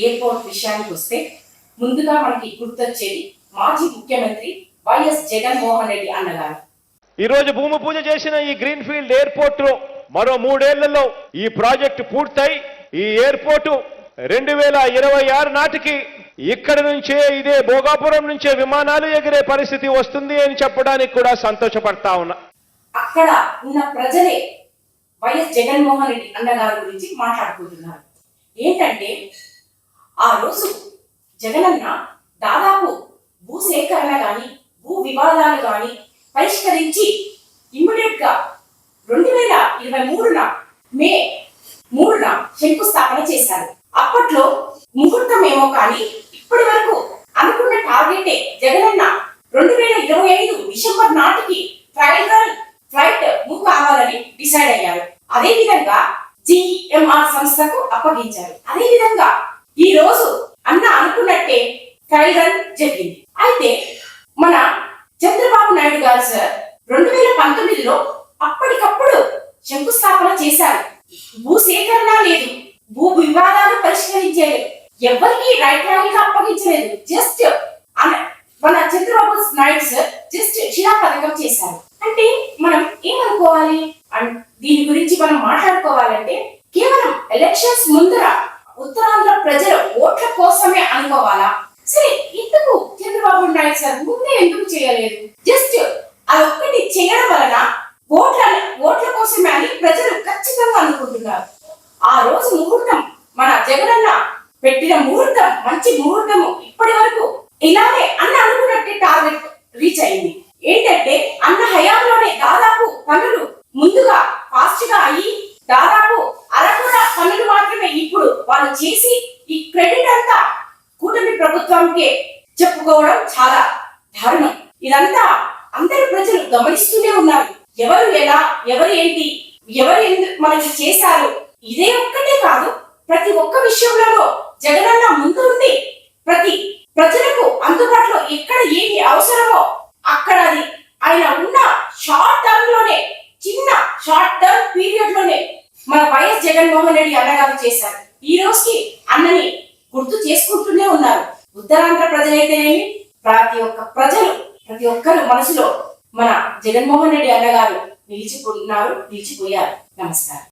Airport విషయానికి వస్తే ముందుగా మనకి గుర్తొచ్చేది మాజీ ముఖ్యమంత్రి వైఎస్ జగన్మోహన్ రెడ్డి అన్నగారు. ఈ రోజు భూమి పూజ చేసిన ఈ గ్రీన్ ఫీల్డ్ ఎయిర్పోర్ట్ లో మరో 3 ఏళ్లలో ఈ ప్రాజెక్టు పూర్తయి ఈ ఎయిర్పోర్టు 2026 నాటికి ఇక్కడ నుంచే ఇదే భోగాపురం నుంచే విమానాలు ఎగిరే పరిస్థితి వస్తుంది అని చెప్పడానికి కూడా సంతోషపడతా ఉన్నా. అక్కడ ఉన్న ప్రజలే వైఎస్ జగన్మోహన్ రెడ్డి అన్నగారి గురించి మాట్లాడుకుంటున్నారు. ఏంటంటే ఆ రోజు జగనన్న దాదాపు భూసేకరణ కానీ భూ వివాదాలు కానీ పరిష్కరించి ఇమ్మీడియట్ గా 2023 మే 3న శంకుస్థాపన చేశారు. అప్పట్లో ముహూర్తం ఏమో కానీ ఇప్పటి వరకు అనుకున్న టార్గెటే జగనన్న 2025 డిసెంబర్ నాటికి ట్రయల్ రన్ ఫ్లైట్ మూవ్ కావాలని డిసైడ్ అయ్యారు. అదే విధంగా జిఎంఆర్ సంస్థకు అప్పగించారు. అదే విధంగా ఈ రోజు అన్న అనుకున్నట్టే ట్రయల్ రన్ జరిగింది. అయితే మన చంద్రబాబు నాయుడు గారు సార్ 2019లో అప్పటికప్పుడు శంకుస్థాపన చేశారు. భూసేకరణ లేదు, భూ వివాదాలు పరిష్కరించేది, ఎవరికి రైట్ గా అప్పగించలేదు. జస్ట్ మన చంద్రబాబు నాయుడు సార్ జస్ట్ శిలాపథకం చేశారు. అంటే మనం ఏమనుకోవాలి? దీని గురించి మనం మాట్లాడుకోవాలంటే కేవలం ఎలక్షన్స్ ముందర ఉత్తరాంధ్ర ప్రజల ఓట్ల కోసమే అనుకోవాలా? సరే, ఎందుకు చంద్రబాబు నాయుడు సార్ ముందే ఎందుకు చేయలేదు? జస్ట్ అదొక్కటి చేయడం వలన ఓట్ల కోసమే అని ప్రజలు ఖచ్చితంగా అనుకుంటున్నారు. ఆ రోజు ముహూర్తం మన జగనన్న పెట్టిన ముహూర్తం మంచి ముహూర్తము. ఇప్పటి వరకు ఇలానే అన్న అనుకున్నట్టే టార్గెట్ రీచ్ అయింది. ఏంటంటే అన్న హయాంలోనే దాదాపు పనులు ముందుగా ఫాస్ట్ గా అయ్యి దాదాపు అరకొర పనులు మాత్రమే ఇప్పుడు వాళ్ళు చేసి ఈ క్రెడిట్ అంతా కూటమి ప్రభుత్వానికి చెప్పుకోవడం చాలా దారుణం. ఇదంతా అందరు ప్రజలు గమనిస్తూనే ఉన్నారు. ఎవరు ఎలా, ఎవరు ఏంటి, ఎవరు మనకి చేశారు, ఇదే ఒక్కటే కాదు, ప్రతి ఒక్క విషయంలో జగనన్న ముందు ఉండి ప్రతి ప్రజలకు అందుబాటులో ఎక్కడ ఏమి అవసరమో అక్కడ అది ఆయన ఉన్న షార్ట్ టర్మ్ లోనే, చిన్న షార్ట్ టర్మ్ పీరియడ్ లోనే మన వైఎస్ జగన్మోహన్ రెడ్డి అన్నగారు చేశారు. ఈ రోజుకి అన్నని గుర్తు చేసుకుంటూనే ఉన్నారు. ఉత్తరాంధ్ర ప్రజలైతేనేమి ప్రతి ఒక్కరు మనసులో మన జగన్మోహన్ రెడ్డి అన్నగారు నిలిచిపోయారు. నమస్కారం.